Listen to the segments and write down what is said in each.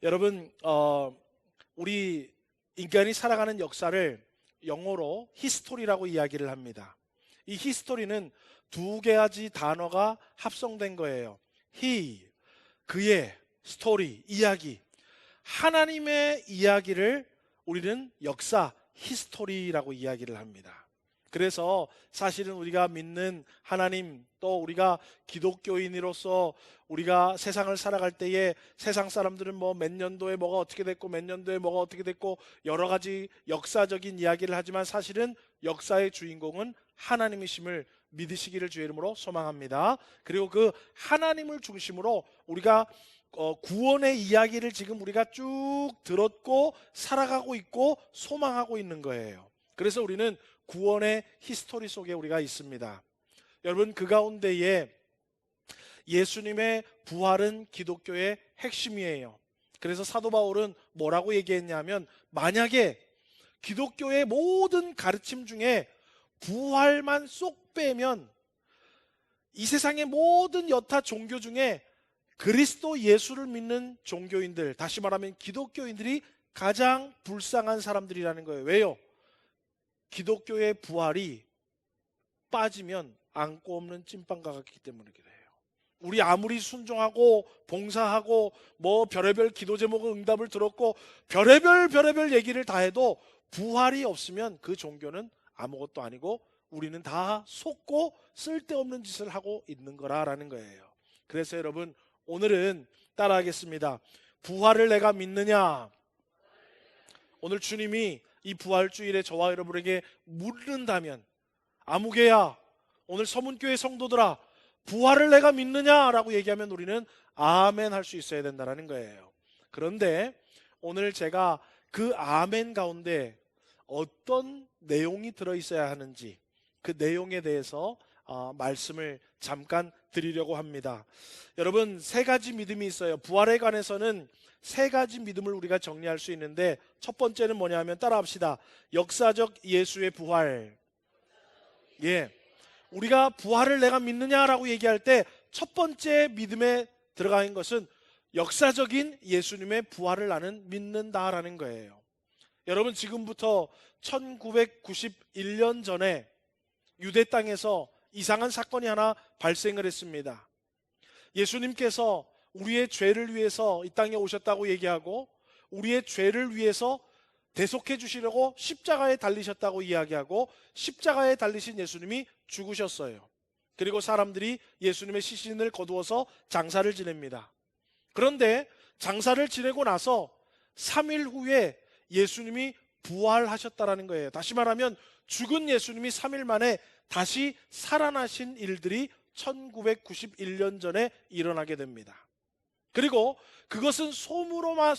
여러분, 우리 인간이 살아가는 역사를 영어로 히스토리라고 이야기를 합니다. 이 히스토리는 두 가지 단어가 합성된 거예요. he, 그의, 스토리, 이야기. 하나님의 이야기를 우리는 역사, 히스토리라고 이야기를 합니다. 그래서 사실은 우리가 믿는 하나님, 또 우리가 기독교인으로서 우리가 세상을 살아갈 때에 세상 사람들은 뭐 몇 년도에 뭐가 어떻게 됐고 몇 년도에 뭐가 어떻게 됐고 여러 가지 역사적인 이야기를 하지만 사실은 역사의 주인공은 하나님이심을 믿으시기를 주의 이름으로 소망합니다. 그리고 그 하나님을 중심으로 우리가 구원의 이야기를 지금 우리가 쭉 들었고 살아가고 있고 소망하고 있는 거예요. 그래서 우리는 구원의 히스토리 속에 우리가 있습니다. 여러분, 그 가운데에 예수님의 부활은 기독교의 핵심이에요. 그래서 사도 바울은 뭐라고 얘기했냐면, 만약에 기독교의 모든 가르침 중에 부활만 쏙 빼면 이 세상의 모든 여타 종교 중에 그리스도 예수를 믿는 종교인들, 다시 말하면 기독교인들이 가장 불쌍한 사람들이라는 거예요. 왜요? 기독교의 부활이 빠지면 안고 없는 찐빵과 같기 때문에 그래요. 우리 아무리 순종하고 봉사하고 뭐 별의별 기도 제목의 응답을 들었고 별의별 얘기를 다 해도 부활이 없으면 그 종교는 아무것도 아니고 우리는 다 속고 쓸데없는 짓을 하고 있는 거라는 거예요. 그래서 여러분, 오늘은 따라하겠습니다. 부활을 내가 믿느냐? 오늘 주님이 이 부활주일에 저와 여러분에게 묻는다면, 아무개야, 오늘 서문교회 성도들아, 부활을 내가 믿느냐라고 얘기하면 우리는 아멘 할 수 있어야 된다는 거예요. 그런데 오늘 제가 그 아멘 가운데 어떤 내용이 들어있어야 하는지 그 내용에 대해서 말씀을 잠깐 드리려고 합니다. 여러분, 세 가지 믿음이 있어요. 부활에 관해서는 세 가지 믿음을 우리가 정리할 수 있는데, 첫 번째는 뭐냐면 따라합시다. 역사적 예수의 부활. 예, 우리가 부활을 내가 믿느냐라고 얘기할 때 첫 번째 믿음에 들어가 있는 것은 역사적인 예수님의 부활을 나는 믿는다라는 거예요. 여러분, 지금부터 1991년 전에 유대 땅에서 이상한 사건이 하나 발생을 했습니다. 예수님께서 우리의 죄를 위해서 이 땅에 오셨다고 얘기하고 우리의 죄를 위해서 대속해 주시려고 십자가에 달리셨다고 이야기하고 십자가에 달리신 예수님이 죽으셨어요. 그리고 사람들이 예수님의 시신을 거두어서 장사를 지냅니다. 그런데 장사를 지내고 나서 3일 후에 예수님이 부활하셨다라는 거예요. 다시 말하면 죽은 예수님이 3일 만에 다시 살아나신 일들이 1991년 전에 일어나게 됩니다. 그리고 그것은 소문으로만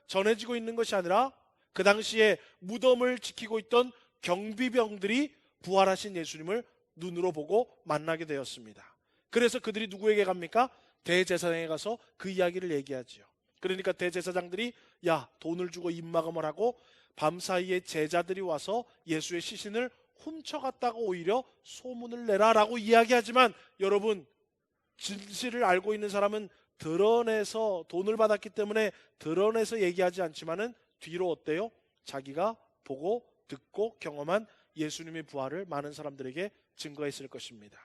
전해지고 있는 것이 아니라 그 당시에 무덤을 지키고 있던 경비병들이 부활하신 예수님을 눈으로 보고 만나게 되었습니다. 그래서 그들이 누구에게 갑니까? 대제사장에 가서 그 이야기를 얘기하지요. 그러니까 대제사장들이 야, 돈을 주고 입막음을 하고 밤사이에 제자들이 와서 예수의 시신을 훔쳐갔다고 오히려 소문을 내라라고 이야기하지만, 여러분, 진실을 알고 있는 사람은 드러내서, 돈을 받았기 때문에 드러내서 얘기하지 않지만은 뒤로 어때요? 자기가 보고 듣고 경험한 예수님의 부활을 많은 사람들에게 증거했을 것입니다.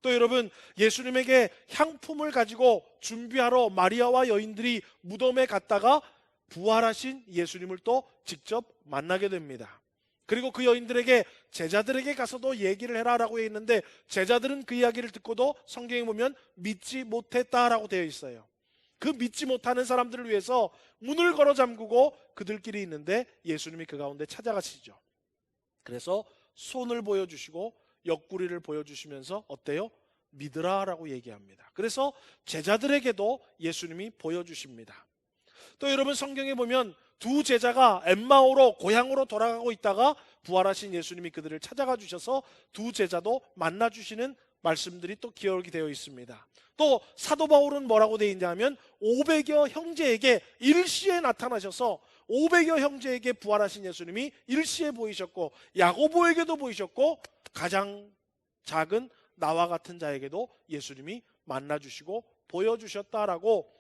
또 여러분, 예수님에게 향품을 가지고 준비하러 마리아와 여인들이 무덤에 갔다가 부활하신 예수님을 또 직접 만나게 됩니다. 그리고 그 여인들에게 제자들에게 가서도 얘기를 해라라고 했는데 제자들은 그 이야기를 듣고도 성경에 보면 믿지 못했다라고 되어 있어요. 그 믿지 못하는 사람들을 위해서 문을 걸어 잠그고 그들끼리 있는데 예수님이 그 가운데 찾아가시죠. 그래서 손을 보여주시고 옆구리를 보여주시면서 어때요? 믿으라라고 얘기합니다. 그래서 제자들에게도 예수님이 보여주십니다. 또 여러분, 성경에 보면 두 제자가 엠마오로 고향으로 돌아가고 있다가 부활하신 예수님이 그들을 찾아가 주셔서 두 제자도 만나 주시는 말씀들이 또 기록이 되어 있습니다. 또 사도 바울은 뭐라고 되어 있냐면 500여 형제에게 일시에 나타나셔서 500여 형제에게 부활하신 예수님이 일시에 보이셨고 야고보에게도 보이셨고 가장 작은 나와 같은 자에게도 예수님이 만나 주시고 보여주셨다라고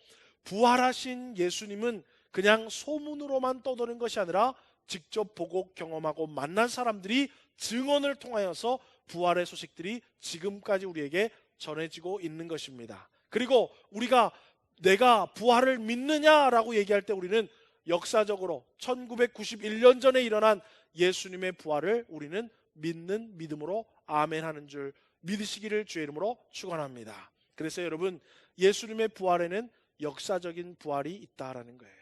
부활하신 예수님은 그냥 소문으로만 떠도는 것이 아니라 직접 보고 경험하고 만난 사람들이 증언을 통하여서 부활의 소식들이 지금까지 우리에게 전해지고 있는 것입니다. 그리고 우리가 내가 부활을 믿느냐라고 얘기할 때 우리는 역사적으로 1991년 전에 일어난 예수님의 부활을 우리는 믿는 믿음으로 아멘하는 줄 믿으시기를 주의 이름으로 축원합니다. 그래서 여러분, 예수님의 부활에는 역사적인 부활이 있다라는 거예요.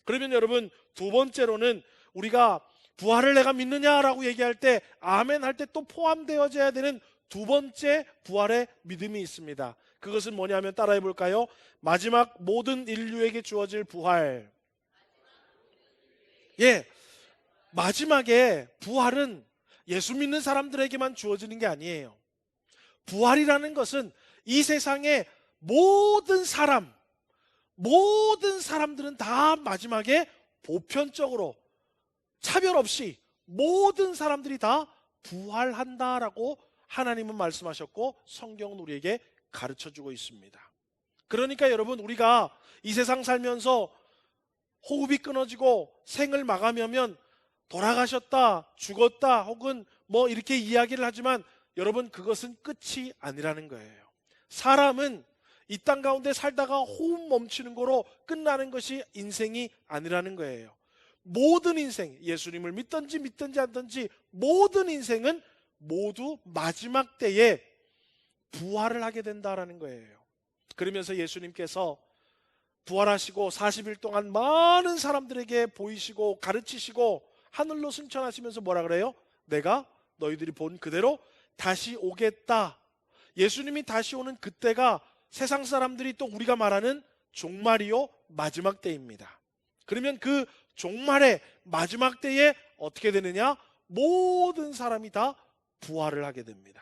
그러면 여러분, 두 번째로는 우리가 부활을 내가 믿느냐라고 얘기할 때 아멘 할 때 또 포함되어져야 되는 두 번째 부활의 믿음이 있습니다. 그것은 뭐냐면 따라해 볼까요? 마지막 모든 인류에게 주어질 부활. 예, 마지막에 부활은 예수 믿는 사람들에게만 주어지는 게 아니에요. 부활이라는 것은 이 세상의 모든 사람들은 다 마지막에 보편적으로 차별 없이 모든 사람들이 다 부활한다라고 하나님은 말씀하셨고 성경은 우리에게 가르쳐주고 있습니다. 그러니까 여러분, 우리가 이 세상 살면서 호흡이 끊어지고 생을 마감하면 돌아가셨다, 죽었다 혹은 뭐 이렇게 이야기를 하지만 여러분, 그것은 끝이 아니라는 거예요. 사람은 이 땅 가운데 살다가 호흡 멈추는 거로 끝나는 것이 인생이 아니라는 거예요. 모든 인생, 예수님을 믿든지 않든지 모든 인생은 모두 마지막 때에 부활을 하게 된다라는 거예요. 그러면서 예수님께서 부활하시고 40일 동안 많은 사람들에게 보이시고 가르치시고 하늘로 승천하시면서 뭐라 그래요? 내가 너희들이 본 그대로 다시 오겠다. 예수님이 다시 오는 그때가 세상 사람들이 또 우리가 말하는 종말이요 마지막 때입니다. 그러면 그 종말의 마지막 때에 어떻게 되느냐? 모든 사람이 다 부활을 하게 됩니다.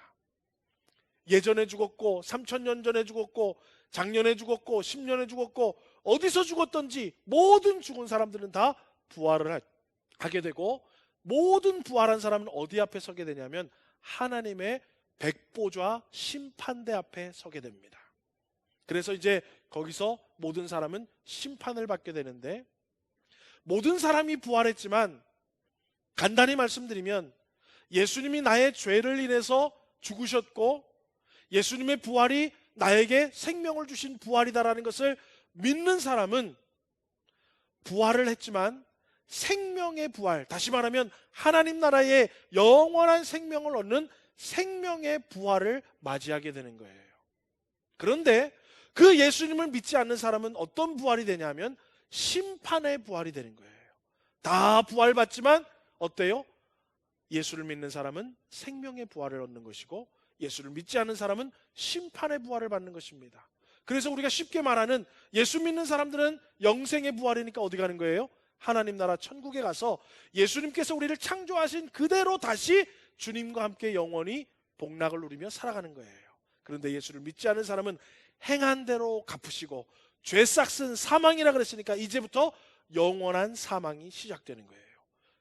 예전에 죽었고 3000년 전에 죽었고 작년에 죽었고 10년에 죽었고 어디서 죽었던지 모든 죽은 사람들은 다 부활을 하게 되고, 모든 부활한 사람은 어디 앞에 서게 되냐면 하나님의 백보좌 심판대 앞에 서게 됩니다. 그래서 이제 거기서 모든 사람은 심판을 받게 되는데, 모든 사람이 부활했지만 간단히 말씀드리면 예수님이 나의 죄를 인해서 죽으셨고 예수님의 부활이 나에게 생명을 주신 부활이다라는 것을 믿는 사람은 부활을 했지만 생명의 부활, 다시 말하면 하나님 나라의 영원한 생명을 얻는 생명의 부활을 맞이하게 되는 거예요. 그런데 그 예수님을 믿지 않는 사람은 어떤 부활이 되냐면 심판의 부활이 되는 거예요. 다 부활받지만 어때요? 예수를 믿는 사람은 생명의 부활을 얻는 것이고 예수를 믿지 않는 사람은 심판의 부활을 받는 것입니다. 그래서 우리가 쉽게 말하는 예수 믿는 사람들은 영생의 부활이니까 어디 가는 거예요? 하나님 나라 천국에 가서 예수님께서 우리를 창조하신 그대로 다시 주님과 함께 영원히 복락을 누리며 살아가는 거예요. 그런데 예수를 믿지 않는 사람은 행한 대로 갚으시고 죄 싹슨 사망이라 그랬으니까 이제부터 영원한 사망이 시작되는 거예요.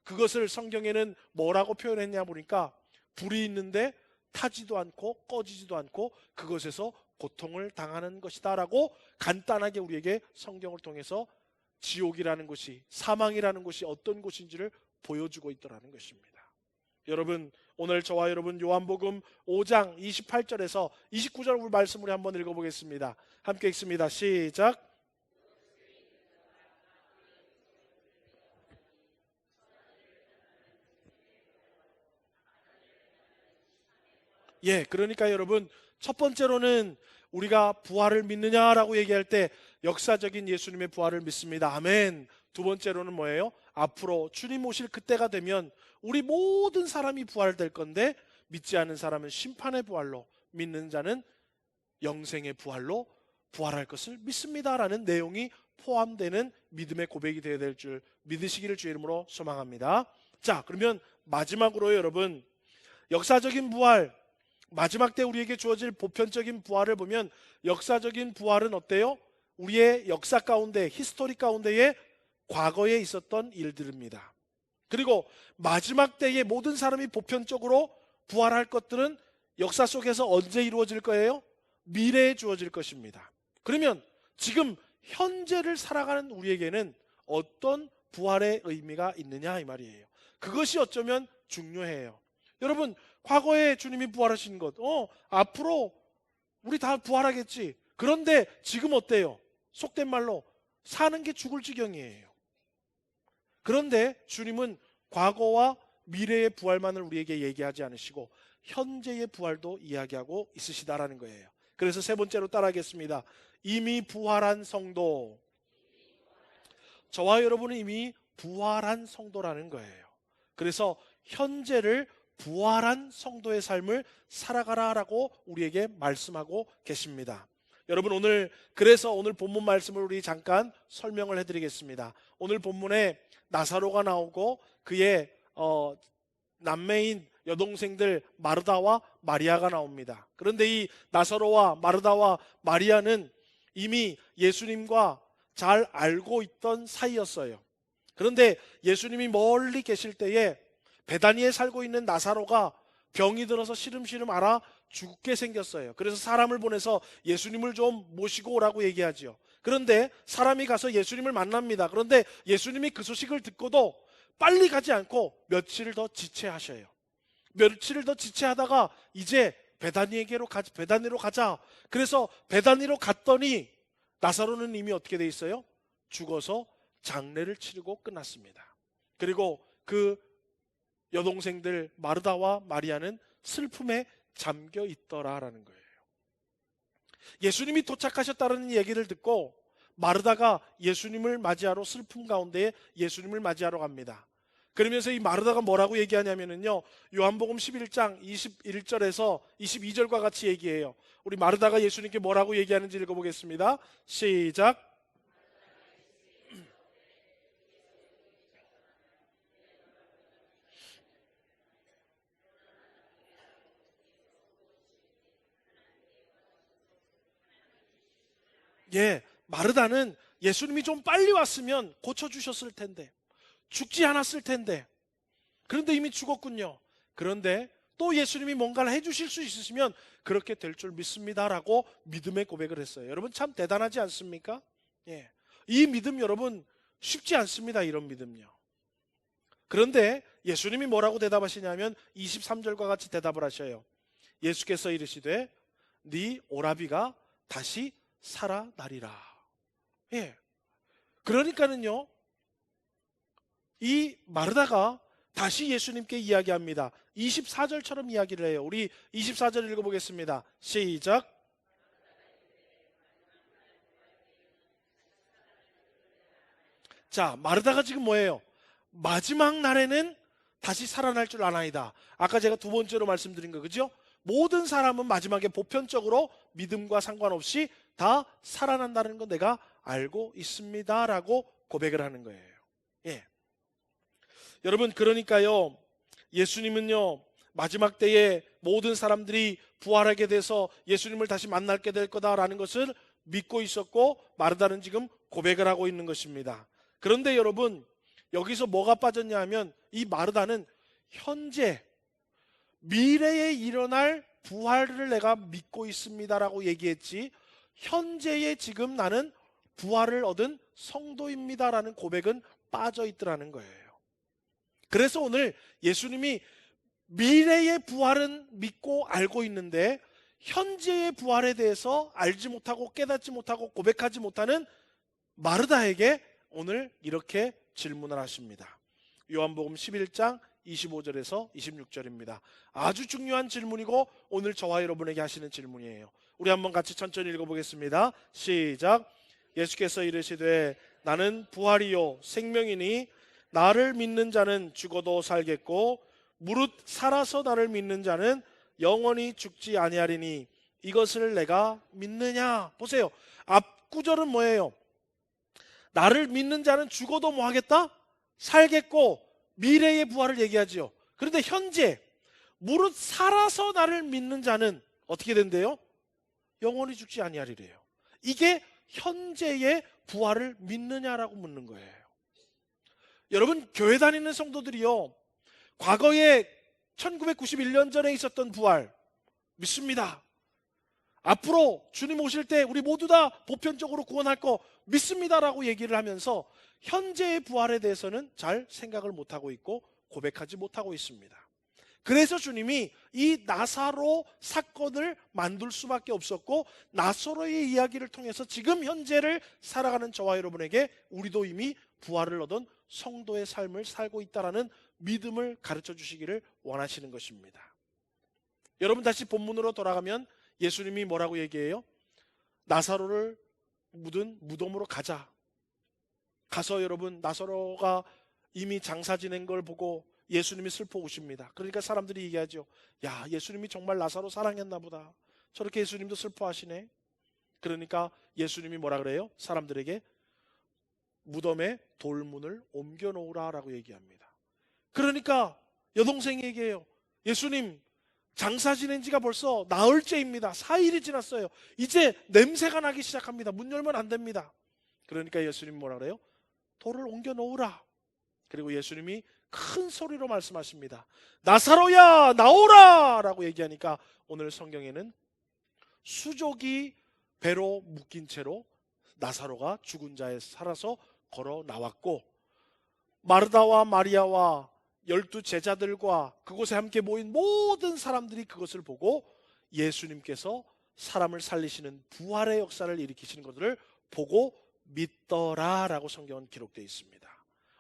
그것을 성경에는 뭐라고 표현했냐 보니까 불이 있는데 타지도 않고 꺼지지도 않고 그것에서 고통을 당하는 것이다 라고 간단하게 우리에게 성경을 통해서 지옥이라는 곳이, 사망이라는 곳이 어떤 곳인지를 보여주고 있더라는 것입니다. 여러분, 오늘 저와 여러분 요한복음 5장 28절에서 29절 말씀을 한번 읽어보겠습니다. 함께 읽습니다. 시작. 예, 그러니까 여러분, 첫 번째로는 우리가 부활을 믿느냐라고 얘기할 때 역사적인 예수님의 부활을 믿습니다. 아멘. 두 번째로는 뭐예요? 앞으로 주님 오실 그때가 되면 우리 모든 사람이 부활될 건데 믿지 않는 사람은 심판의 부활로, 믿는 자는 영생의 부활로 부활할 것을 믿습니다라는 내용이 포함되는 믿음의 고백이 되어야 될 줄 믿으시기를 주의 이름으로 소망합니다. 자, 그러면 마지막으로 여러분, 역사적인 부활, 마지막 때 우리에게 주어질 보편적인 부활을 보면 역사적인 부활은 어때요? 우리의 역사 가운데, 히스토리 가운데에 과거에 있었던 일들입니다. 그리고 마지막 때에 모든 사람이 보편적으로 부활할 것들은 역사 속에서 언제 이루어질 거예요? 미래에 주어질 것입니다. 그러면 지금 현재를 살아가는 우리에게는 어떤 부활의 의미가 있느냐 이 말이에요. 그것이 어쩌면 중요해요. 여러분, 과거에 주님이 부활하신 것, 앞으로 우리 다 부활하겠지. 그런데 지금 어때요? 속된 말로 사는 게 죽을 지경이에요. 그런데 주님은 과거와 미래의 부활만을 우리에게 얘기하지 않으시고 현재의 부활도 이야기하고 있으시다라는 거예요. 그래서 세 번째로 따라하겠습니다. 이미 부활한 성도. 저와 여러분은 이미 부활한 성도라는 거예요. 그래서 현재를 부활한 성도의 삶을 살아가라라고 우리에게 말씀하고 계십니다. 여러분, 그래서 오늘 본문 말씀을 우리 잠깐 설명을 해드리겠습니다. 오늘 본문에 나사로가 나오고 그의 남매인 여동생들 마르다와 마리아가 나옵니다. 그런데 이 나사로와 마르다와 마리아는 이미 예수님과 잘 알고 있던 사이였어요. 그런데 예수님이 멀리 계실 때에 베다니에 살고 있는 나사로가 병이 들어서 시름시름 앓아 죽게 생겼어요. 그래서 사람을 보내서 예수님을 좀 모시고 오라고 얘기하지요. 그런데 사람이 가서 예수님을 만납니다. 그런데 예수님이 그 소식을 듣고도 빨리 가지 않고 며칠을 더 지체하셔요. 며칠을 더 지체하다가 이제 베다니로 가자. 그래서 베다니로 갔더니 나사로는 이미 어떻게 돼 있어요? 죽어서 장례를 치르고 끝났습니다. 그리고 그 여동생들 마르다와 마리아는 슬픔에 잠겨 있더라라는 거예요. 예수님이 도착하셨다는 얘기를 듣고 마르다가 예수님을 맞이하러 슬픔 가운데 예수님을 맞이하러 갑니다. 그러면서 이 마르다가 뭐라고 얘기하냐면요, 요한복음 11장 21절에서 22절과 같이 얘기해요. 우리 마르다가 예수님께 뭐라고 얘기하는지 읽어보겠습니다. 시작. 마르다는 예수님이 좀 빨리 왔으면 고쳐주셨을 텐데, 죽지 않았을 텐데, 그런데 이미 죽었군요. 그런데 또 예수님이 뭔가를 해주실 수 있으시면 그렇게 될 줄 믿습니다라고 믿음의 고백을 했어요. 여러분, 참 대단하지 않습니까? 이 믿음 여러분 쉽지 않습니다. 이런 믿음요. 그런데 예수님이 뭐라고 대답하시냐면 23절과 같이 대답을 하셔요. 예수께서 이르시되 네 오라비가 다시 살아나리라. 그러니까는요, 이 마르다가 다시 예수님께 이야기합니다. 24절처럼 이야기를 해요. 우리 24절 읽어보겠습니다. 시작. 자, 마르다가 지금 뭐예요? 마지막 날에는 다시 살아날 줄 아나이다. 아까 제가 두 번째로 말씀드린 거, 그죠? 모든 사람은 마지막에 보편적으로 믿음과 상관없이 다 살아난다는 거 내가 알고 있습니다 라고 고백을 하는 거예요. 여러분, 그러니까요, 예수님은요 마지막 때에 모든 사람들이 부활하게 돼서 예수님을 다시 만나게 될 거다라는 것을 믿고 있었고 마르다는 지금 고백을 하고 있는 것입니다. 그런데 여러분, 여기서 뭐가 빠졌냐 하면 이 마르다는 현재 미래에 일어날 부활을 내가 믿고 있습니다라고 얘기했지, 현재에 지금 나는 부활을 얻은 성도입니다라는 고백은 빠져 있더라는 거예요. 그래서 오늘 예수님이 미래의 부활은 믿고 알고 있는데 현재의 부활에 대해서 알지 못하고 깨닫지 못하고 고백하지 못하는 마르다에게 오늘 이렇게 질문을 하십니다. 요한복음 11장 25절에서 26절입니다. 아주 중요한 질문이고 오늘 저와 여러분에게 하시는 질문이에요. 우리 한번 같이 천천히 읽어보겠습니다. 시작. 예수께서 이르시되 나는 부활이요 생명이니 나를 믿는 자는 죽어도 살겠고 무릇 살아서 나를 믿는 자는 영원히 죽지 아니하리니 이것을 내가 믿느냐. 보세요, 앞 구절은 뭐예요? 나를 믿는 자는 죽어도 뭐 하겠다? 살겠고 미래의 부활을 얘기하지요. 그런데 현재 무릇 살아서 나를 믿는 자는 어떻게 된대요? 영원히 죽지 아니하리래요. 이게 현재의 부활을 믿느냐라고 묻는 거예요. 여러분, 교회 다니는 성도들이요, 과거에 1991년 전에 있었던 부활 믿습니다. 앞으로 주님 오실 때 우리 모두 다 보편적으로 구원할 거 믿습니다라고 얘기를 하면서 현재의 부활에 대해서는 잘 생각을 못하고 있고 고백하지 못하고 있습니다. 그래서 주님이 이 나사로 사건을 만들 수밖에 없었고, 나사로의 이야기를 통해서 지금 현재를 살아가는 저와 여러분에게 우리도 이미 부활을 얻은 성도의 삶을 살고 있다는 믿음을 가르쳐 주시기를 원하시는 것입니다. 여러분, 다시 본문으로 돌아가면 예수님이 뭐라고 얘기해요? 나사로를 묻은 무덤으로 가자. 가서 여러분, 나사로가 이미 장사 지낸 걸 보고 예수님이 슬퍼하십니다. 그러니까 사람들이 얘기하죠. 야, 예수님이 정말 나사로 사랑했나 보다. 저렇게 예수님도 슬퍼하시네. 그러니까 예수님이 뭐라 그래요? 사람들에게 무덤에 돌문을 옮겨 놓으라 라고 얘기합니다. 그러니까 여동생이 얘기해요. 예수님, 장사 지낸 지가 벌써 나흘째입니다. 4일이 지났어요. 이제 냄새가 나기 시작합니다. 문 열면 안 됩니다. 그러니까 예수님이 뭐라 그래요? 돌을 옮겨 놓으라. 그리고 예수님이 큰 소리로 말씀하십니다. 나사로야, 나오라! 라고 얘기하니까 오늘 성경에는 수족이 배로 묶인 채로 나사로가 죽은 자에 살아서 걸어 나왔고, 마르다와 마리아와 12 제자들과 그곳에 함께 모인 모든 사람들이 그것을 보고 예수님께서 사람을 살리시는 부활의 역사를 일으키시는 것들을 보고 믿더라 라고 성경은 기록되어 있습니다.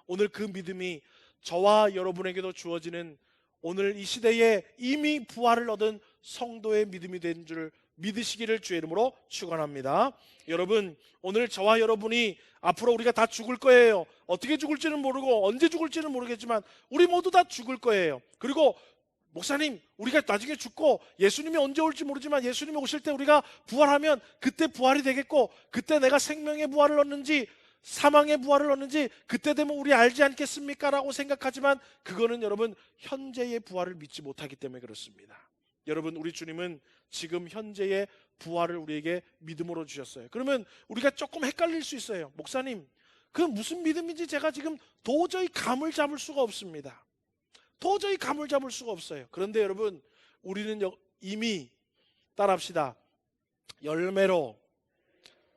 오늘 그 믿음이 저와 여러분에게도 주어지는, 오늘 이 시대에 이미 부활을 얻은 성도의 믿음이 된 줄 믿으시기를 주의 이름으로 축원합니다. 여러분, 오늘 저와 여러분이 앞으로 우리가 다 죽을 거예요. 어떻게 죽을지는 모르고 언제 죽을지는 모르겠지만 우리 모두 다 죽을 거예요. 그리고 목사님, 우리가 나중에 죽고 예수님이 언제 올지 모르지만 예수님이 오실 때 우리가 부활하면 그때 부활이 되겠고, 그때 내가 생명의 부활을 얻는지 사망의 부활을 얻는지 그때 되면 우리 알지 않겠습니까? 라고 생각하지만 그거는 여러분 현재의 부활을 믿지 못하기 때문에 그렇습니다. 여러분, 우리 주님은 지금 현재의 부활을 우리에게 믿음으로 주셨어요. 그러면 우리가 조금 헷갈릴 수 있어요. 목사님, 그 무슨 믿음인지 제가 지금 도저히 감을 잡을 수가 없습니다. 도저히 감을 잡을 수가 없어요. 그런데 여러분, 우리는 이미 따라합시다. 열매로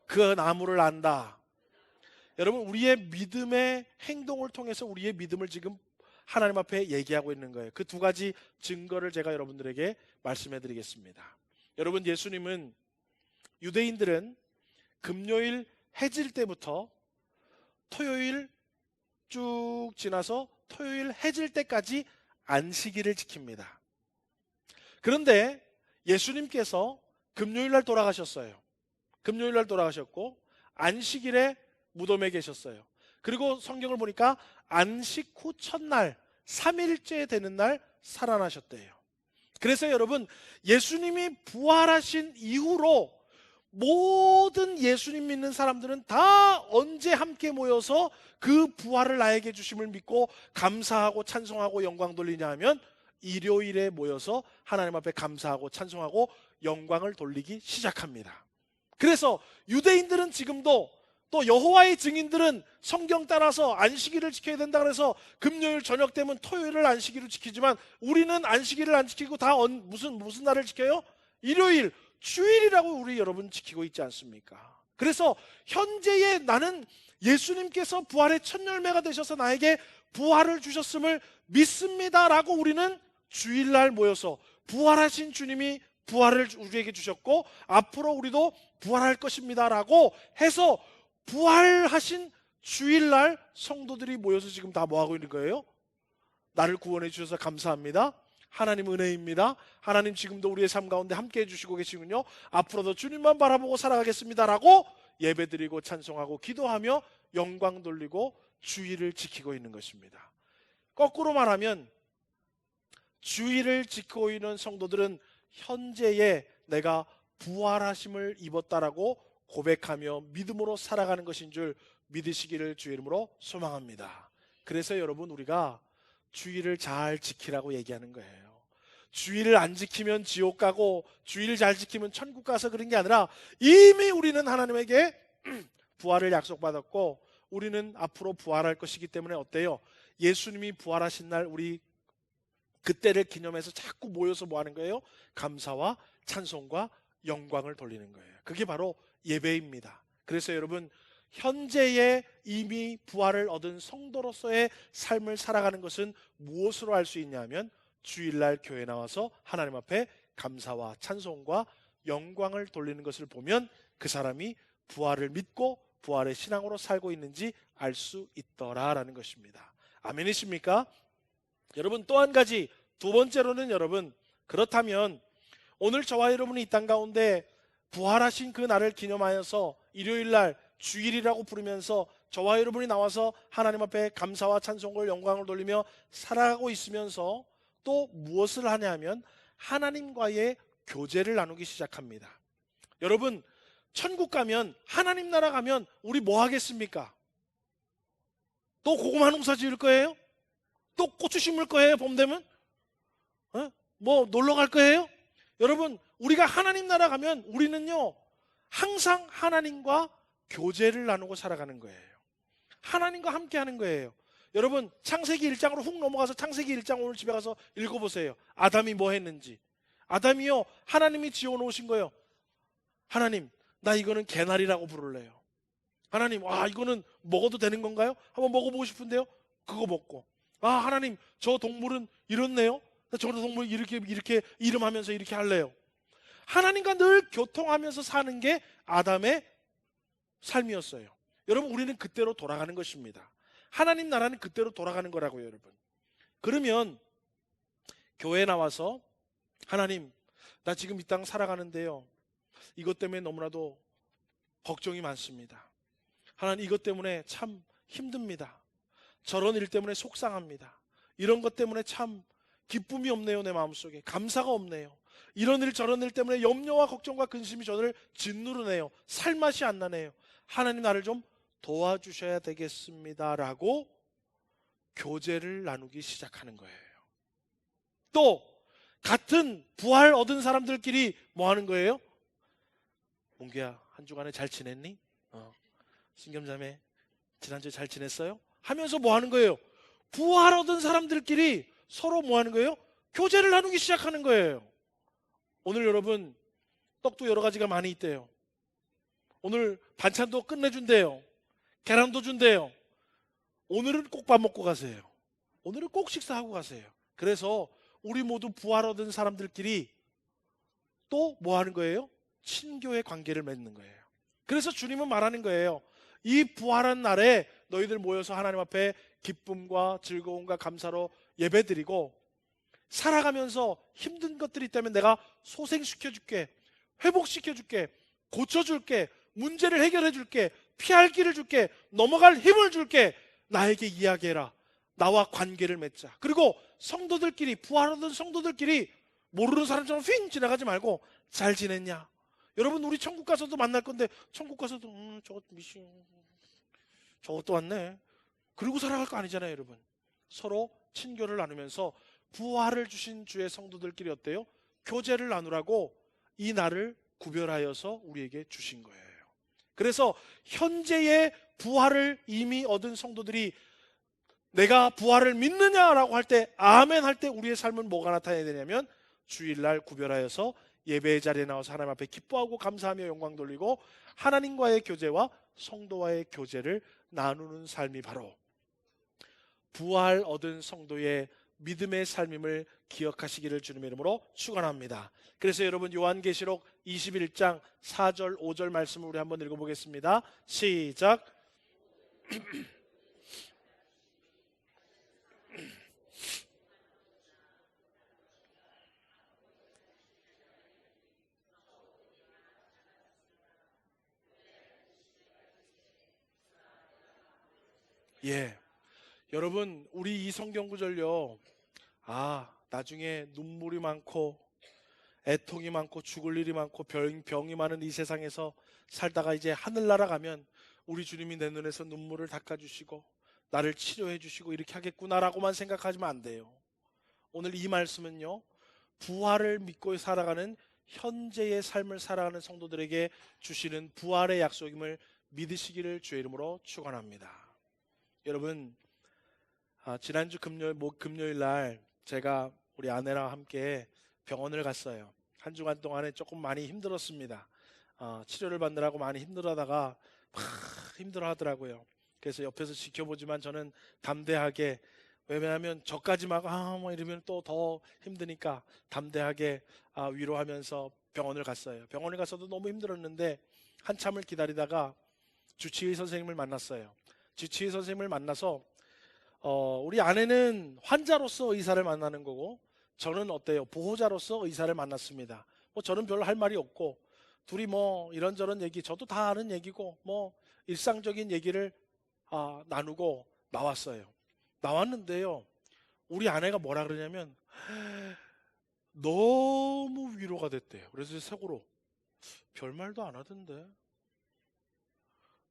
그 나무를 안다. 여러분, 우리의 믿음의 행동을 통해서 우리의 믿음을 지금 하나님 앞에 얘기하고 있는 거예요. 그 두 가지 증거를 제가 여러분들에게 말씀해 드리겠습니다. 여러분, 예수님은, 유대인들은 금요일 해질 때부터 토요일 쭉 지나서 토요일 해질 때까지 안식일을 지킵니다. 그런데 예수님께서 금요일 날 돌아가셨어요. 금요일 날 돌아가셨고 안식일에 무덤에 계셨어요. 그리고 성경을 보니까 안식 후 첫날 3일째 되는 날 살아나셨대요. 그래서 여러분, 예수님이 부활하신 이후로 모든 예수님 믿는 사람들은 다 언제 함께 모여서 그 부활을 나에게 주심을 믿고 감사하고 찬송하고 영광 돌리냐 하면 일요일에 모여서 하나님 앞에 감사하고 찬송하고 영광을 돌리기 시작합니다. 그래서 유대인들은 지금도, 또 여호와의 증인들은 성경 따라서 안식일을 지켜야 된다 그래서 금요일 저녁 되면 토요일을 안식일로 지키지만 우리는 안식일을 안 지키고 다 무슨 날을 지켜요? 일요일, 주일이라고 우리 여러분 지키고 있지 않습니까? 그래서 현재의 나는 예수님께서 부활의 첫 열매가 되셔서 나에게 부활을 주셨음을 믿습니다라고 우리는 주일날 모여서 부활하신 주님이 부활을 우리에게 주셨고 앞으로 우리도 부활할 것입니다라고 해서 부활하신 주일날 성도들이 모여서 지금 다 뭐하고 있는 거예요? 나를 구원해 주셔서 감사합니다. 하나님 은혜입니다. 하나님 지금도 우리의 삶 가운데 함께 해주시고 계시군요. 앞으로도 주님만 바라보고 살아가겠습니다라고 예배드리고 찬송하고 기도하며 영광 돌리고 주일을 지키고 있는 것입니다. 거꾸로 말하면 주일을 지키고 있는 성도들은 현재에 내가 부활하심을 입었다라고 고백하며 믿음으로 살아가는 것인 줄 믿으시기를 주의 이름으로 소망합니다. 그래서 여러분, 우리가 주일을 잘 지키라고 얘기하는 거예요. 주일을 안 지키면 지옥 가고 주일을 잘 지키면 천국 가서 그런 게 아니라 이미 우리는 하나님에게 부활을 약속받았고 우리는 앞으로 부활할 것이기 때문에 어때요? 예수님이 부활하신 날 우리 그때를 기념해서 자꾸 모여서 뭐 하는 거예요? 감사와 찬송과 영광을 돌리는 거예요. 그게 바로 예배입니다. 그래서 여러분, 현재의 이미 부활을 얻은 성도로서의 삶을 살아가는 것은 무엇으로 알 수 있냐면 주일날 교회 나와서 하나님 앞에 감사와 찬송과 영광을 돌리는 것을 보면 그 사람이 부활을 믿고 부활의 신앙으로 살고 있는지 알 수 있더라라는 것입니다. 아멘이십니까? 여러분, 또 한 가지, 두 번째로는 여러분, 그렇다면 오늘 저와 여러분이 이 땅 가운데 부활하신 그 날을 기념하여서 일요일날 주일이라고 부르면서 저와 여러분이 나와서 하나님 앞에 감사와 찬송을 영광을 돌리며 살아가고 있으면서 또 무엇을 하냐면 하나님과의 교제를 나누기 시작합니다. 여러분, 천국 가면, 하나님 나라 가면 우리 뭐 하겠습니까? 또 고구마 농사 지을 거예요? 또 고추 심을 거예요? 봄 되면? 뭐 놀러 갈 거예요? 여러분, 우리가 하나님 나라 가면 우리는요 항상 하나님과 교제를 나누고 살아가는 거예요. 하나님과 함께 하는 거예요. 여러분, 창세기 1장으로 훅 넘어가서 창세기 1장 오늘 집에 가서 읽어보세요. 아담이 뭐 했는지. 아담이요, 하나님이 지어놓으신 거예요. 하나님, 나 이거는 개나리라고 부를래요. 하나님, 이거는 먹어도 되는 건가요? 한번 먹어보고 싶은데요. 그거 먹고. 하나님, 저 동물은 이렇네요. 저 동물 이렇게 이름하면서 이렇게 할래요. 하나님과 늘 교통하면서 사는 게 아담의 삶이었어요. 여러분, 우리는 그때로 돌아가는 것입니다. 하나님 나라는 그때로 돌아가는 거라고요, 여러분. 그러면 교회에 나와서 하나님, 나 지금 이 땅 살아가는데요, 이것 때문에 너무나도 걱정이 많습니다. 하나님, 이것 때문에 참 힘듭니다. 저런 일 때문에 속상합니다. 이런 것 때문에 참 기쁨이 없네요. 내 마음속에 감사가 없네요. 이런 일 저런 일 때문에 염려와 걱정과 근심이 저를 짓누르네요. 살맛이 안 나네요. 하나님, 나를 좀 도와주셔야 되겠습니다 라고 교제를 나누기 시작하는 거예요. 또 같은 부활 얻은 사람들끼리 뭐 하는 거예요? 몽규야, 한 주간에 잘 지냈니? 신겸자매, 지난주에 잘 지냈어요? 하면서 뭐 하는 거예요? 부활 얻은 사람들끼리 서로 뭐 하는 거예요? 교제를 나누기 시작하는 거예요. 오늘 여러분, 떡도 여러 가지가 많이 있대요. 오늘 반찬도 끝내준대요. 계란도 준대요. 오늘은 꼭 밥 먹고 가세요. 오늘은 꼭 식사하고 가세요. 그래서 우리 모두 부활 얻은 사람들끼리 또 뭐 하는 거예요? 친교의 관계를 맺는 거예요. 그래서 주님은 말하는 거예요. 이 부활한 날에 너희들 모여서 하나님 앞에 기쁨과 즐거움과 감사로 예배드리고 살아가면서 힘든 것들이 있다면 내가 소생시켜줄게, 회복시켜줄게, 고쳐줄게, 문제를 해결해줄게, 피할 길을 줄게, 넘어갈 힘을 줄게. 나에게 이야기해라. 나와 관계를 맺자. 그리고 성도들끼리, 부활하던 성도들끼리 모르는 사람처럼 휙 지나가지 말고 잘 지냈냐? 여러분, 우리 천국 가서도 만날 건데 천국 가서도 저것도 왔네, 그리고 살아갈 거 아니잖아요. 여러분, 서로 친교를 나누면서 부활을 주신 주의 성도들끼리 어때요? 교제를 나누라고 이 날을 구별하여서 우리에게 주신 거예요. 그래서 현재의 부활을 이미 얻은 성도들이 내가 부활을 믿느냐라고 할 때, 아멘 할 때 우리의 삶은 뭐가 나타나야 되냐면 주일날 구별하여서 예배의 자리에 나와서 하나님 앞에 기뻐하고 감사하며 영광 돌리고 하나님과의 교제와 성도와의 교제를 나누는 삶이 바로 부활 얻은 성도의 믿음의 삶임을 기억하시기를 주님의 이름으로 축원합니다. 그래서 여러분, 요한계시록 21장 4절 5절 말씀을 우리 한번 읽어보겠습니다. 시작. 예, 여러분, 우리 이 성경 구절요, 나중에 눈물이 많고 애통이 많고 죽을 일이 많고 병이 많은 이 세상에서 살다가 이제 하늘나라 가면 우리 주님이 내 눈에서 눈물을 닦아주시고 나를 치료해 주시고 이렇게 하겠구나라고만 생각하시면 안 돼요. 오늘 이 말씀은요, 부활을 믿고 살아가는 현재의 삶을 살아가는 성도들에게 주시는 부활의 약속임을 믿으시기를 주의 이름으로 축원합니다. 여러분, 지난주 금요일 날 제가 우리 아내랑 함께 병원을 갔어요. 한 주간 동안에 조금 많이 힘들었습니다. 치료를 받느라고 많이 힘들어하다가 막 힘들어 하더라고요. 그래서 옆에서 지켜보지만 저는 담대하게, 왜냐하면 저까지 막 뭐 이러면 또 더 힘드니까 담대하게 위로하면서 병원을 갔어요. 병원에 가서도 너무 힘들었는데 한참을 기다리다가 주치의 선생님을 만났어요. 주치의 선생님을 만나서 우리 아내는 환자로서 의사를 만나는 거고 저는 어때요? 보호자로서 의사를 만났습니다. 뭐 저는 별로 할 말이 없고 둘이 뭐 이런저런 얘기, 저도 다 아는 얘기고 뭐 일상적인 얘기를 나누고 나왔어요. 나왔는데요, 우리 아내가 뭐라 그러냐면 너무 위로가 됐대요. 그래서 속으로 별말도 안 하던데,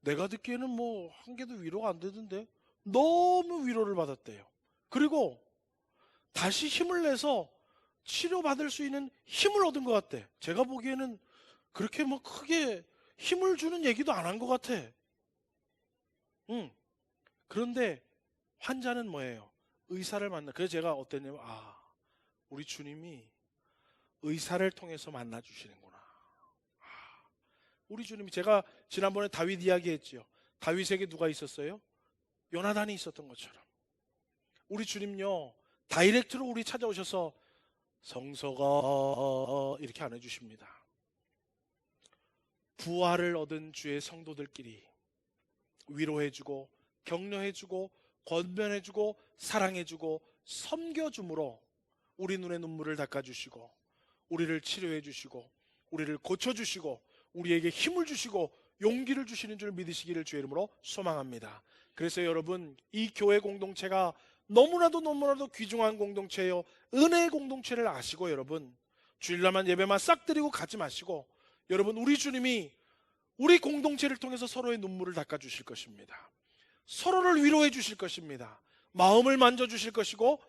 내가 듣기에는 뭐 한 개도 위로가 안 되던데, 너무 위로를 받았대요. 그리고 다시 힘을 내서 치료받을 수 있는 힘을 얻은 것 같대. 제가 보기에는 그렇게 뭐 크게 힘을 주는 얘기도 안 한 것 같아. 응. 그런데 환자는 뭐예요? 의사를 만나. 그래서 제가 어땠냐면, 우리 주님이 의사를 통해서 만나 주시는구나. 우리 주님이, 제가 지난번에 다윗 이야기했지요. 다윗에게 누가 있었어요? 요나단이 있었던 것처럼 우리 주님요, 다이렉트로 우리 찾아오셔서 성서가 이렇게 안 해주십니다. 부활을 얻은 주의 성도들끼리 위로해주고 격려해주고 권면해주고 사랑해주고 섬겨줌으로 우리 눈의 눈물을 닦아주시고 우리를 치료해주시고 우리를 고쳐주시고 우리에게 힘을 주시고 용기를 주시는 줄 믿으시기를 주의 이름으로 소망합니다. 그래서 여러분, 이 교회 공동체가 너무나도 귀중한 공동체예요. 은혜의 공동체를 아시고 여러분, 주일날만 예배만 싹 드리고 가지 마시고, 여러분, 우리 주님이 우리 공동체를 통해서 서로의 눈물을 닦아주실 것입니다. 서로를 위로해 주실 것입니다. 마음을 만져주실 것이고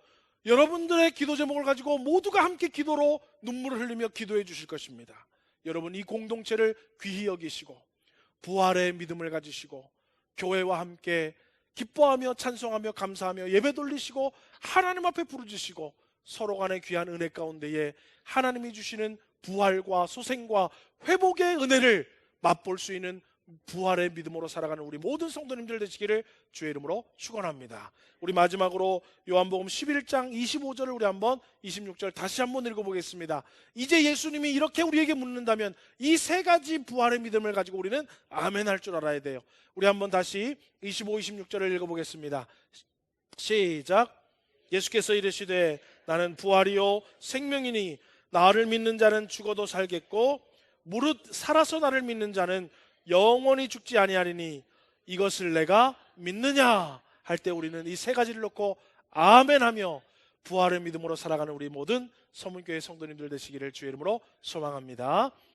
여러분들의 기도 제목을 가지고 모두가 함께 기도로 눈물을 흘리며 기도해 주실 것입니다. 여러분, 이 공동체를 귀히 여기시고 부활의 믿음을 가지시고 교회와 함께 기뻐하며 찬송하며 감사하며 예배 돌리시고 하나님 앞에 부르짖으시고 서로 간의 귀한 은혜 가운데에 하나님이 주시는 부활과 소생과 회복의 은혜를 맛볼 수 있는 부활의 믿음으로 살아가는 우리 모든 성도님들 되시기를 주의 이름으로 축원합니다. 우리 마지막으로 요한복음 11장 25절을 우리 한번 26절 다시 한번 읽어보겠습니다. 이제 예수님이 이렇게 우리에게 묻는다면 이 세 가지 부활의 믿음을 가지고 우리는 아멘 할 줄 알아야 돼요. 우리 한번 다시 25, 26절을 읽어보겠습니다. 시작. 예수께서 이르시되 나는 부활이요 생명이니 나를 믿는 자는 죽어도 살겠고 무릇 살아서 나를 믿는 자는 영원히 죽지 아니하리니 이것을 내가 믿느냐 할 때 우리는 이 세 가지를 놓고 아멘하며 부활의 믿음으로 살아가는 우리 모든 서문교회 성도님들 되시기를 주의 이름으로 소망합니다.